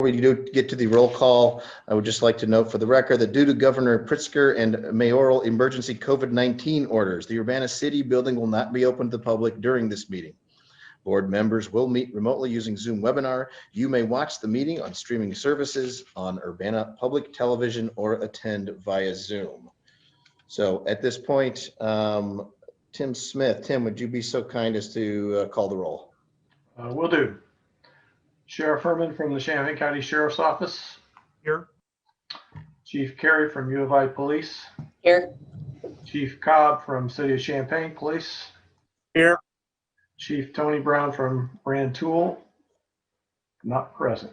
we do get to the roll call, I would just like to note for the record that due to Governor Pritzker and mayoral emergency COVID-19 orders, the Urbana City building will not be open to the public during this meeting. Board members will meet remotely using Zoom webinar. You may watch the meeting on streaming services on Urbana Public Television or attend via Zoom. So at this point, Tim Smith. Tim, would you be so kind as to call the roll? Will do. Sheriff Herman from the Champaign County Sheriff's Office. Here. Chief Carey from U of I Police. Here. Chief Cobb from City of Champaign Police. Here. Chief Tony Brown from Rantoul. Not present.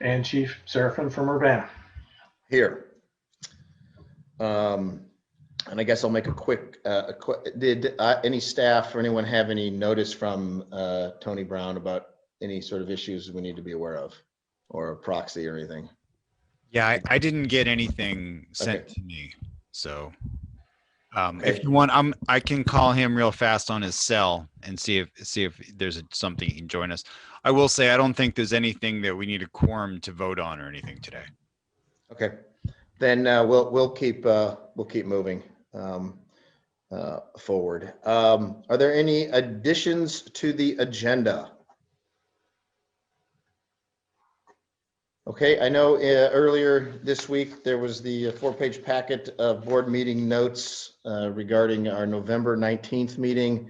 And Chief Seraphin from Urbana. Here. And I guess I'll make a quick, did any staff or anyone have any notice from Tony Brown about any sort of issues we need to be aware of, or a proxy or anything? Yeah, I didn't get anything sent Okay. to me. So Okay. if you want, I can call him real fast on his cell and see if there's something he can join us. I will say I don't think there's anything that we need a quorum to vote on or anything today. Okay, then we'll keep moving forward. Are there any additions to the agenda? Okay, I know earlier this week there was the 4-page packet of board meeting notes regarding our November 19th meeting.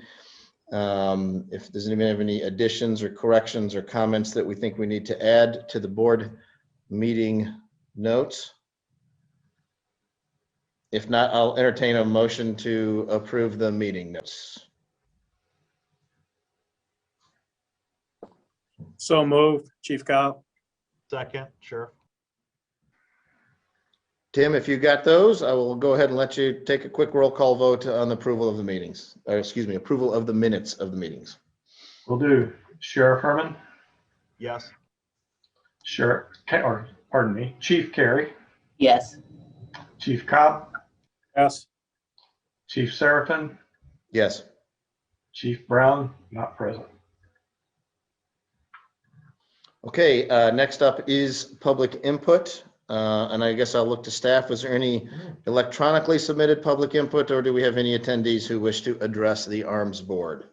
If does anyone have any additions or corrections or comments that we think we need to add to the board meeting notes? If not, I'll entertain a motion to approve the meeting notes. So moved, Chief Cobb. Second, Sheriff. Tim, if you got those, I will go ahead and let you take a quick roll call vote on the approval of the meetings, or excuse me, approval of the minutes of the meetings. Will do. Sheriff Herman. Yes. Chief Carey. Yes. Chief Cobb. Yes. Chief Seraphin. Yes. Chief Brown, not present. Okay, next up is public input. And I guess I'll look to staff. Was there any electronically submitted public input, or do we have any attendees who wish to address the ARMS board?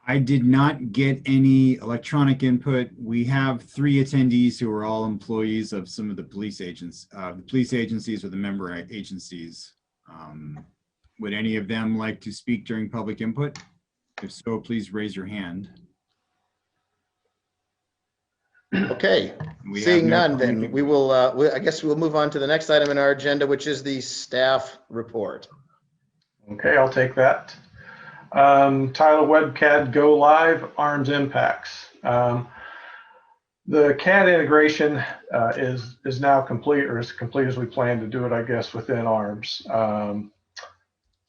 I did not get any electronic input. We have 3 attendees who are all employees of some of the police agents. The police agencies or the member agencies. Would any of them like to speak during public input? If so, please raise your hand. Okay, We seeing have no none, then we will, I guess we'll move on to the next item in our agenda, which is the staff report. Okay, I'll take that. Title WebCAD Go Live, ARMS Impacts. The CAD integration is now complete, or as complete as we plan to do it, I guess, within ARMS.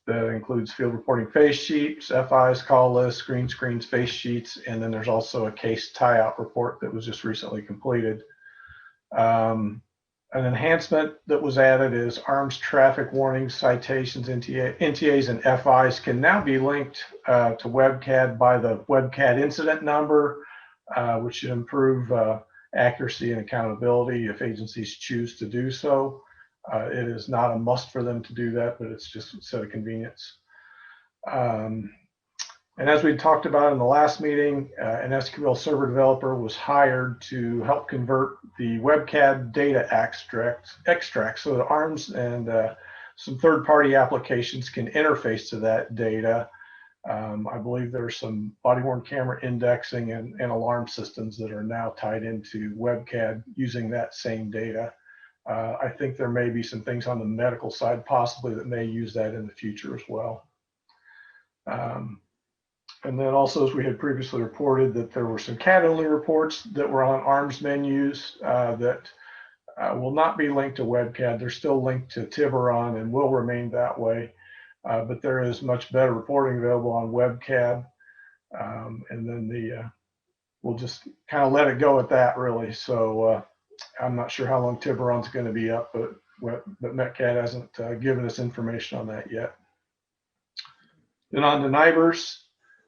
That includes field reporting face sheets, FIs, call lists, green screens, face sheets, and then there's also a case tie-out report that was just recently completed. An enhancement that was added is ARMS traffic warnings, citations, NTAs, and FIs can now be linked to WebCAD by the WebCAD incident number, which should improve accuracy and accountability if agencies choose to do so. It is not a must for them to do that, but it's just a set of convenience. And as we talked about in the last meeting, an SQL Server developer was hired to help convert the WebCAD data extracts so that ARMS and some third-party applications can interface to that data. I believe there's some body-worn camera indexing and alarm systems that are now tied into WebCAD using that same data. I think there may be some things on the medical side possibly that may use that in the future as well. And then also, as we had previously reported, that there were some CAD-only reports that were on ARMS menus that will not be linked to WebCAD. They're still linked to Tiburon and will remain that way. But there is much better reporting available on WebCAD. And then we'll just kind of let it go at that, really. So I'm not sure how long Tiburon's going to be up, but MetCAD hasn't given us information on that yet. Then on to NIBRS.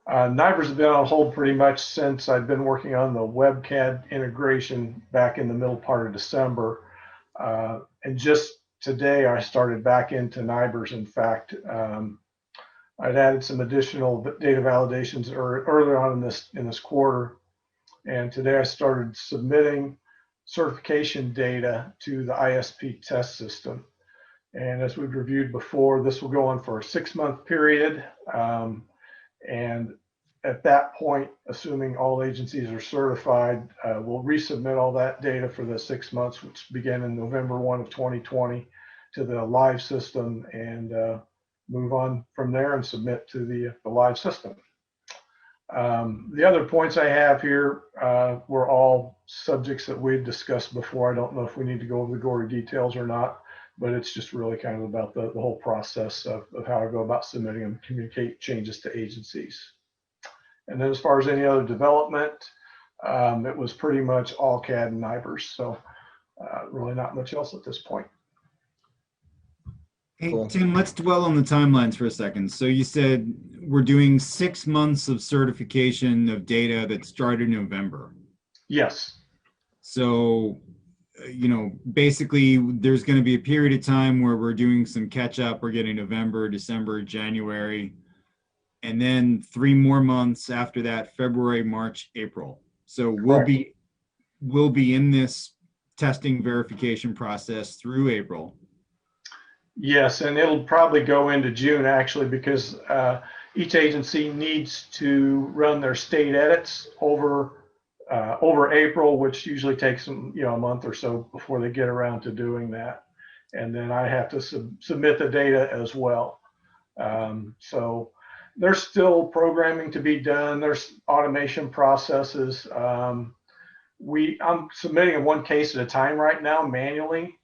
NIBRS has been on hold pretty much since I've been working on the WebCAD integration back in the middle part of December. And just today I started back into NIBRS. In fact, I'd added some additional data validations earlier on in this quarter. And today I started submitting certification data to the ISP test system. And as we've reviewed before, this will go on for a 6-month period. And at that point, assuming all agencies are certified, we'll resubmit all that data for the 6 months, which begin in November 1 of 2020 to the live system, and move on from there and submit to the live system. The other points I have here were all subjects that we've discussed before. I don't know if we need to go over the gory details or not, but it's just really kind of about the whole process of how I go about submitting and communicate changes to agencies. And then as far as any other development, it was pretty much all CAD and NIBRS. So really not much else at this point. Hey, Cool. Tim, let's dwell on the timelines for a second. So you said we're doing 6 months of certification of data that started in November. Yes. So, basically there's going to be a period of time where we're doing some catch up. We're getting November, December, January, and then 3 more months after that, February, March, April. So we'll be in this testing verification process through April. Yes, and it'll probably go into June actually, because each agency needs to run their state edits over April, which usually takes them, a month or so before they get around to doing that. And then I have to submit the data as well. So there's still programming to be done. There's automation processes. I'm submitting one case at a time right now manually.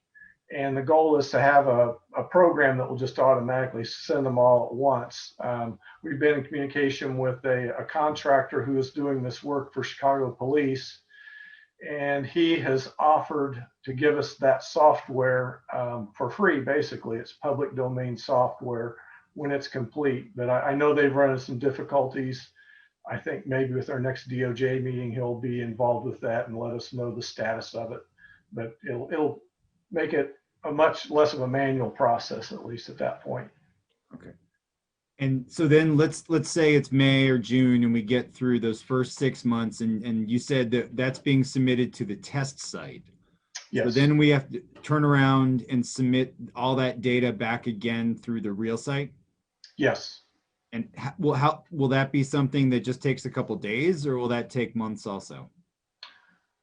And the goal is to have a program that will just automatically send them all at once. We've been in communication with a contractor who is doing this work for Chicago Police, and he has offered to give us that software for free. Basically, it's public domain software when it's complete. But I know they've run into some difficulties. I think maybe with our next DOJ meeting, he'll be involved with that and let us know the status of it. But it'll make it a much less of a manual process, at least at that point. Okay. And so then let's say it's May or June and we get through those first 6 months, and you said that that's being submitted to the test site. Yes. So then we have to turn around and submit all that data back again through the real site. Yes. And how will that be something that just takes a couple days, or will that take months also?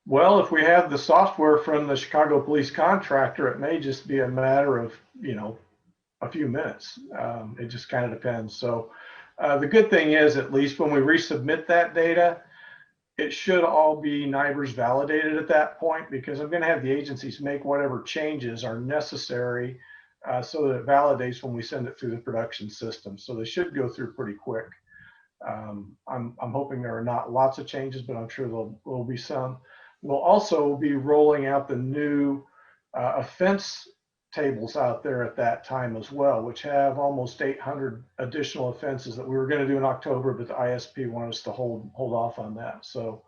Well, if we have the software from the Chicago Police contractor, it may just be a matter of, a few minutes. It just kind of depends. So the good thing is, at least when we resubmit that data, it should all be NIBRS validated at that point, because I'm going to have the agencies make whatever changes are necessary so that it validates when we send it through the production system. So they should go through pretty quick. I'm hoping there are not lots of changes, but I'm sure there will be some. We'll also be rolling out the new offense tables out there at that time as well, which have almost 800 additional offenses that we were going to do in October, but the ISP wanted us to hold off on that. So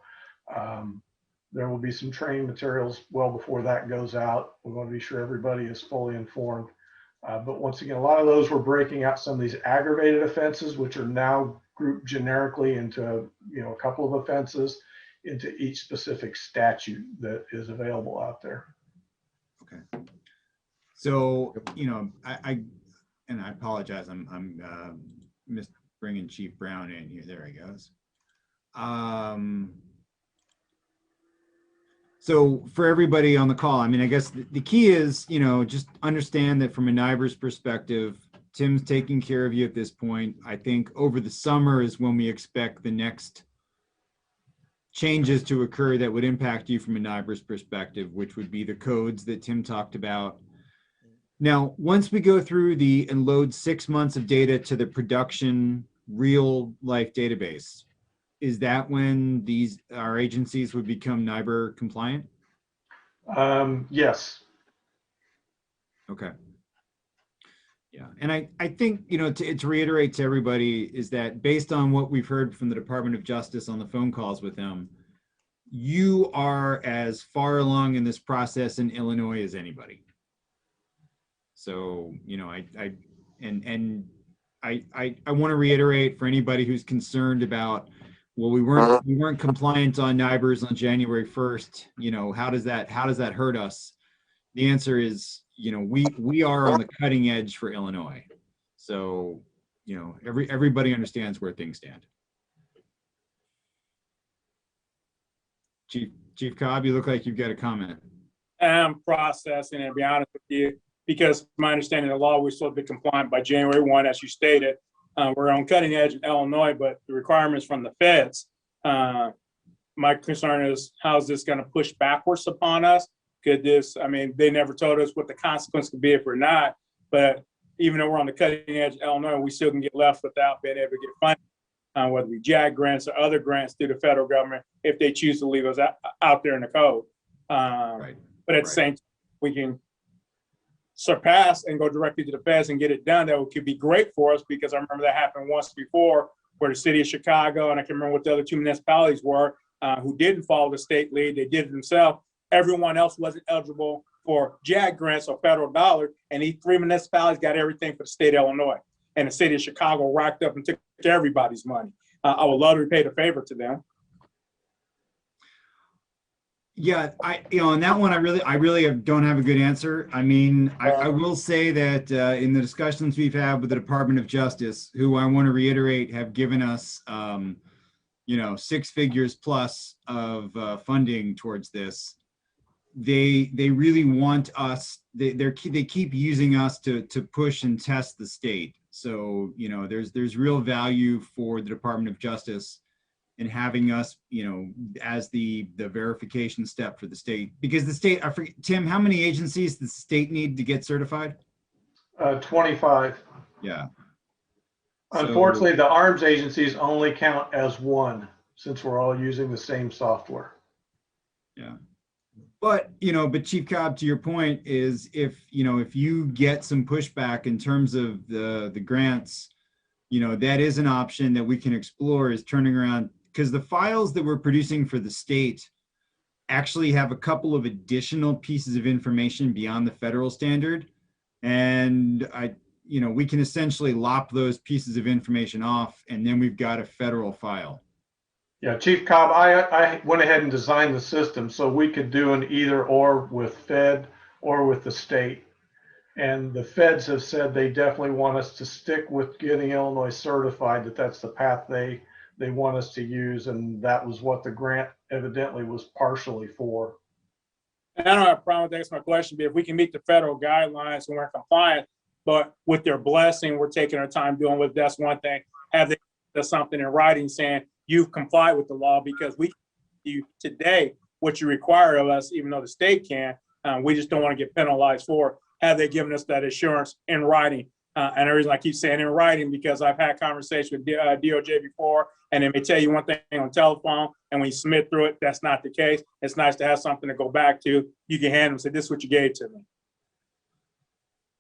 there will be some training materials well before that goes out. We want to be sure everybody is fully informed. But once again, a lot of those we're breaking out some of these aggravated offenses, which are now grouped generically into a couple of offenses, into each specific statute that is available out there. Okay. So, I apologize. I'm bringing Chief Brown in here. There he goes. So for everybody on the call, I guess the key is, just understand that from a NIBRS perspective, Tim's taking care of you at this point. I think over the summer is when we expect the next changes to occur that would impact you from a NIBRS perspective, which would be the codes that Tim talked about. Now, once we go through and load 6 months of data to the production real life database, is that when our agencies would become NIBR compliant? Yes. Okay. Yeah, and I think, you know, to reiterate to everybody is that based on what we've heard from the Department of Justice on the phone calls with them, you are as far along in this process in Illinois as anybody. So, you know, I want to reiterate for anybody who's concerned about, well, we weren't compliant on NIBRS on January 1st. You know, how does that hurt us? The answer is, you know, we are on the cutting edge for Illinois. So, you know, everybody understands where things stand. Chief Cobb, you look like you've got a comment. I'm processing, and to be honest with you, because my understanding of the law, we're supposed to be compliant by January 1, as you stated. We're on cutting edge in Illinois, but the requirements from the feds, my concern is, how's this going to push backwards upon us? Could this, I mean, they never told us what the consequence could be if we're not, but even though we're on the cutting edge of Illinois, we still can get left without being able to get funding, whether it be JAG grants or other grants through the federal government, if they choose to leave us out there in the code. Right. But at the same time, we can surpass and go directly to the feds and get it done. That could be great for us, because I remember that happened once before, where the city of Chicago, and I can remember what the other two municipalities were, who didn't follow the state lead. They did it themselves. Everyone else wasn't eligible for JAG grants or federal dollars, and these three municipalities got everything for the state of Illinois. And the city of Chicago racked up and took everybody's money. I would love to repay the favor to them. Yeah, on that one, I really don't have a good answer. I mean, I will say that in the discussions we've had with the Department of Justice, who I want to reiterate have given us, 6 figures plus of funding towards this. They really want us. They keep using us to push and test the state. So, you know, there's real value for the Department of Justice in having us, you know, as the verification step for the state, because the state, I forget, Tim, how many agencies does the state need to get certified? 25. Yeah. Unfortunately, the arms agencies only count as one, since we're all using the same software. Yeah. But, you know, but Chief Cobb, to your point is, if you get some pushback in terms of the grants, you know, that is an option that we can explore, is turning around, because the files that we're producing for the state actually have a couple of additional pieces of information beyond the federal standard. And we can essentially lop those pieces of information off, and then we've got a federal file. Yeah, Chief Cobb, I went ahead and designed the system so we could do an either or with Fed or with the state. And the feds have said they definitely want us to stick with getting Illinois certified, that's the path they want us to use. And that was what the grant evidently was partially for. And I don't have a problem with that. That's my question. But if we can meet the federal guidelines and we're compliant, but with their blessing, we're taking our time doing what, that's one thing. Have they done something in writing saying you've complied with the law, because we you today what you require of us, even though the state can, we just don't want to get penalized for it. Have they given us that assurance in writing? And the reason I keep saying in writing, because I've had conversations with DOJ before, and they may tell you one thing on telephone, and when you submit through it, that's not the case. It's nice to have something to go back to. You can hand them and say, this is what you gave to me.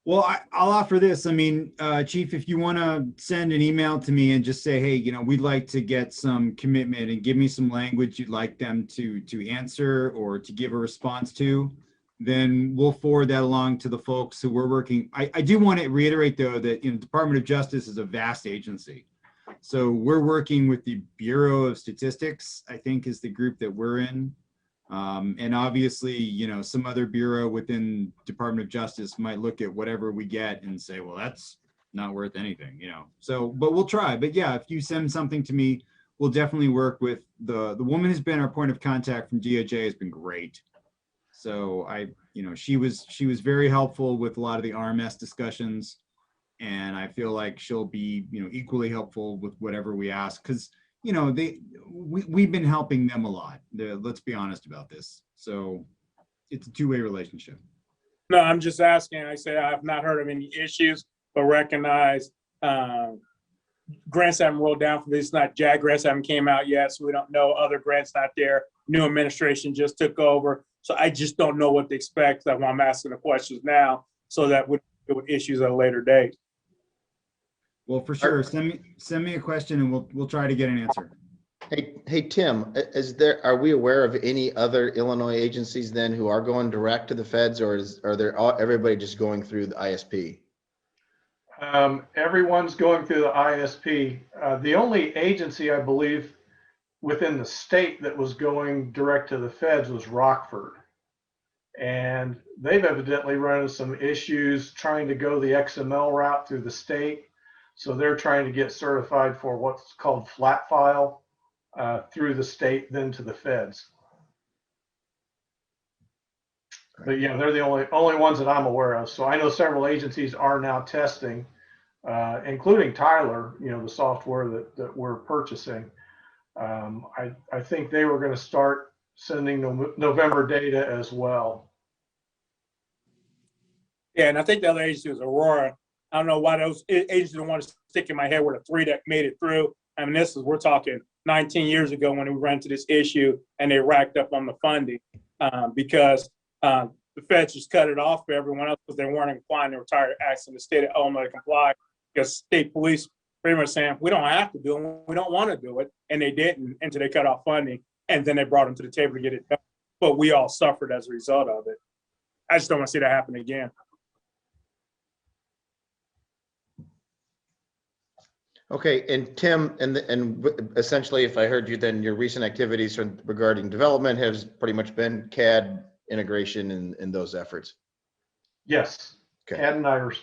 Well, I'll offer this. I mean, Chief, if you want to send an email to me and just say, hey, you know, we'd like to get some commitment, and give me some language you'd like them to answer or to give a response to, then we'll forward that along to the folks who we're working. I do want to reiterate, though, that, you know, Department of Justice is a vast agency. So we're working with the Bureau of Statistics, I think is the group that we're in. And obviously, you know, some other bureau within Department of Justice might look at whatever we get and say, well, that's not worth anything, you know. So, but we'll try. But yeah, if you send something to me, we'll definitely work with the woman who's been our point of contact from DOJ has been great. So she was very helpful with a lot of the RMS discussions, and I feel like she'll be, you know, equally helpful with whatever we ask, because, you know, we've been helping them a lot. Let's be honest about this. So it's a two-way relationship. No, I'm just asking. I say I've not heard of any issues, but recognize grants haven't rolled down for this. Not JAG grants haven't came out yet, so we don't know. Other grants not there. New administration just took over, so I just don't know what to expect. That's why I'm asking the questions now, so that would issues at a later date. Well, for sure, send me a question and we'll try to get an answer. Hey, Tim, are we aware of any other Illinois agencies then who are going direct to the feds, or everybody just going through the ISP? Everyone's going through the ISP. The only agency, I believe, within the state that was going direct to the feds was Rockford. And they've evidently run into some issues trying to go the XML route through the state. So they're trying to get certified for what's called flat file through the state, then to the feds. But yeah, they're the only ones that I'm aware of. So I know several agencies are now testing, including Tyler, the software that we're purchasing. I think they were going to start sending November data as well. Yeah, and I think the other agency was Aurora. I don't know why those agencies don't want to stick in my head were the three that made it through. I mean, we're talking 19 years ago when we ran into this issue and they racked up on the funding because the feds just cut it off for everyone else because they weren't inclined. They were tired of asking the state of Illinois to comply because state police pretty much saying, we don't have to do it. We don't want to do it. And they didn't until they cut off funding. And then they brought them to the table to get it done. But we all suffered as a result of it. I just don't want to see that happen again. Okay, and Tim, and essentially, if I heard you, then your recent activities regarding development has pretty much been CAD integration in those efforts. Yes, Okay. CAD and Iris.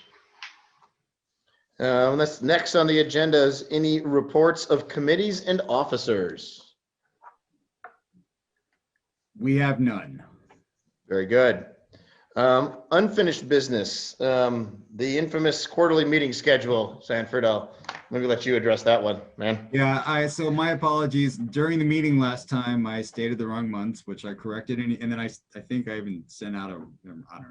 That's next on the agenda is any reports of committees and officers. We have none. Very good. Unfinished business, the infamous quarterly meeting schedule, Sanford. I'll maybe let you address that one, man. Yeah, so my apologies. During the meeting last time, I stated the wrong months, which I corrected, and then I think I even sent out I don't know.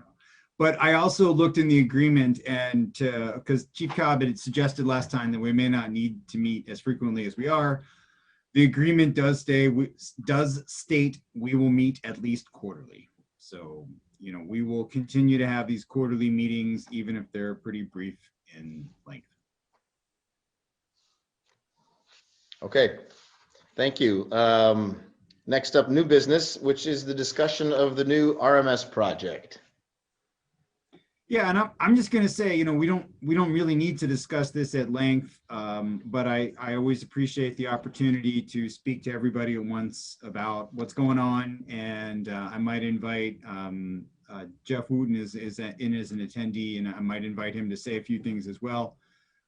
But I also looked in the agreement and because Chief Cobb had suggested last time that we may not need to meet as frequently as we are. The agreement does state we will meet at least quarterly. So, we will continue to have these quarterly meetings, even if they're pretty brief in length. Okay, thank you. Next up, new business, which is the discussion of the new RMS project. Yeah, and I'm just going to say, we don't really need to discuss this at length, but I always appreciate the opportunity to speak to everybody at once about what's going on, and I might invite Jeff Wooten is in as an attendee, and I might invite him to say a few things as well.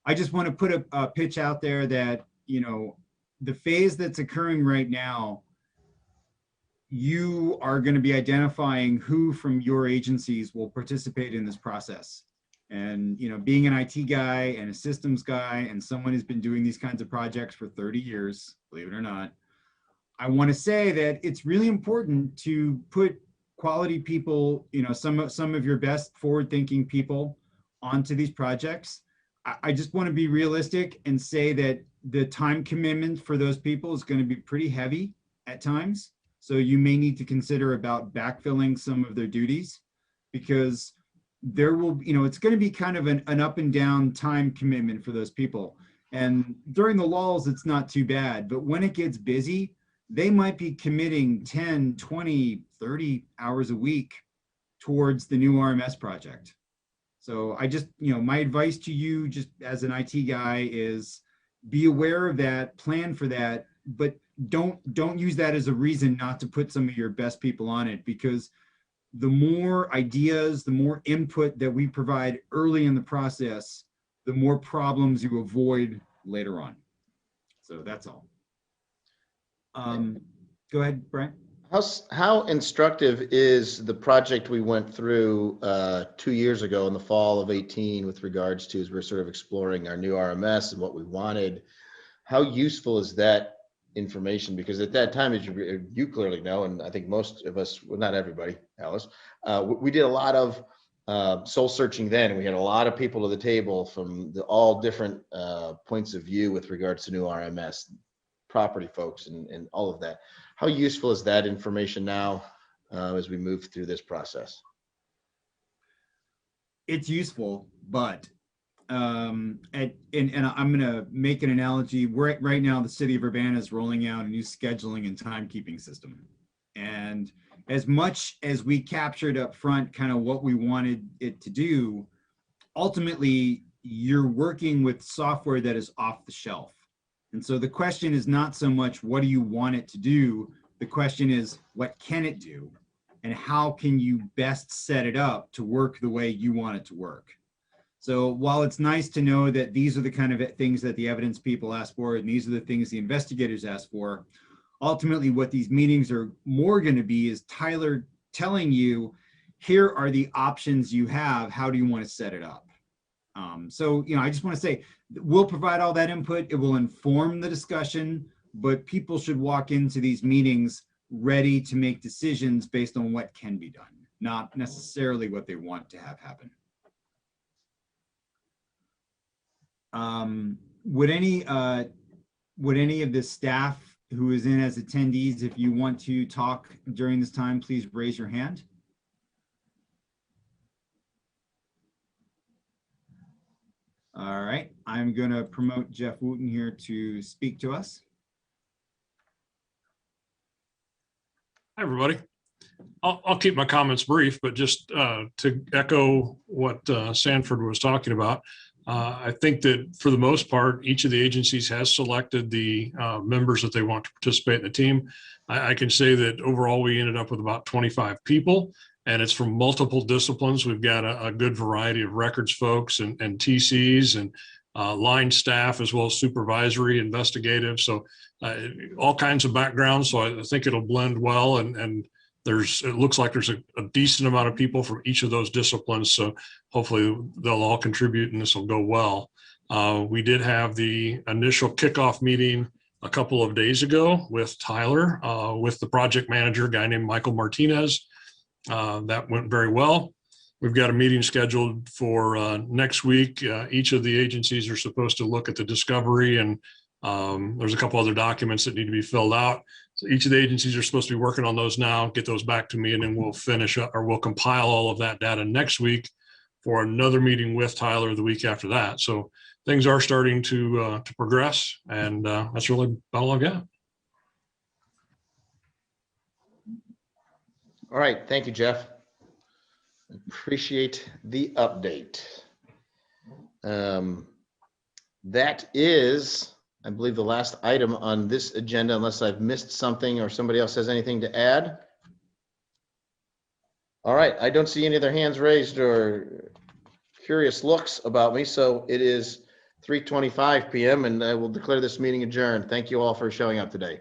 I just want to put a pitch out there that the phase that's occurring right now, you are going to be identifying who from your agencies will participate in this process. And, being an IT guy and a systems guy and someone who's been doing these kinds of projects for 30 years, believe it or not, I want to say that it's really important to put quality people, some of your best forward-thinking people onto these projects. I just want to be realistic and say that the time commitment for those people is going to be pretty heavy at times. So you may need to consider about backfilling some of their duties because there will, it's going to be kind of an up and down time commitment for those people. And during the lulls, it's not too bad. But when it gets busy, they might be committing 10, 20, 30 hours a week towards the new RMS project. So I just, my advice to you just as an IT guy is be aware of that, plan for that, but don't use that as a reason not to put some of your best people on it, because the more ideas, the more input that we provide early in the process, the more problems you avoid later on. So that's all. Go ahead, Brian. How instructive is the project we went through 2 years ago in the fall of 18 with regards to, as we're sort of exploring our new RMS and what we wanted? How useful is that information? Because at that time, as you clearly know, and I think most of us, well, not everybody, Alice, we did a lot of soul searching then, and we had a lot of people to the table from all different points of view with regards to new RMS, property folks, and all of that. How useful is that information now as we move through this process? It's useful, but and I'm going to make an analogy. Right now, the city of Urbana is rolling out a new scheduling and timekeeping system. And as much as we captured up front kind of what we wanted it to do, ultimately, you're working with software that is off the shelf. And so the question is not so much what do you want it to do? The question is what can it do? And how can you best set it up to work the way you want it to work? So while it's nice to know that these are the kind of things that the evidence people ask for, and these are the things the investigators ask for, ultimately what these meetings are more going to be is Tyler telling you, here are the options you have. How do you want to set it up? So, I just want to say, we'll provide all that input. It will inform the discussion, but people should walk into these meetings ready to make decisions based on what can be done, not necessarily what they want to have happen. Would any of the staff who is in as attendees, if you want to talk during this time, please raise your hand. All right, I'm going to promote Jeff Wooten here to speak to us. Hi, everybody. I'll keep my comments brief, but just to echo what Sanford was talking about, I think that for the most part, each of the agencies has selected the members that they want to participate in the team. I can say that overall, we ended up with about 25 people, and it's from multiple disciplines. We've got a good variety of records folks and TCs and line staff, as well as supervisory, investigative. So all kinds of backgrounds. So I think it'll blend well. And it looks like there's a decent amount of people from each of those disciplines. So hopefully they'll all contribute and this will go well. We did have the initial kickoff meeting a couple of days ago with Tyler, with the project manager, a guy named Michael Martinez. That went very well. We've got a meeting scheduled for next week. Each of the agencies are supposed to look at the discovery, and there's a couple other documents that need to be filled out. So each of the agencies are supposed to be working on those now, get those back to me, and then we'll finish up, or we'll compile all of that data next week for another meeting with Tyler the week after that. So things are starting to progress, and that's really about all I've got. All right, thank you, Jeff. Appreciate the update. That is, I believe, the last item on this agenda, unless I've missed something or somebody else has anything to add. All right, I don't see any other hands raised or curious looks about me, so it is 3:25 p.m. and I will declare this meeting adjourned. Thank you all for showing up today.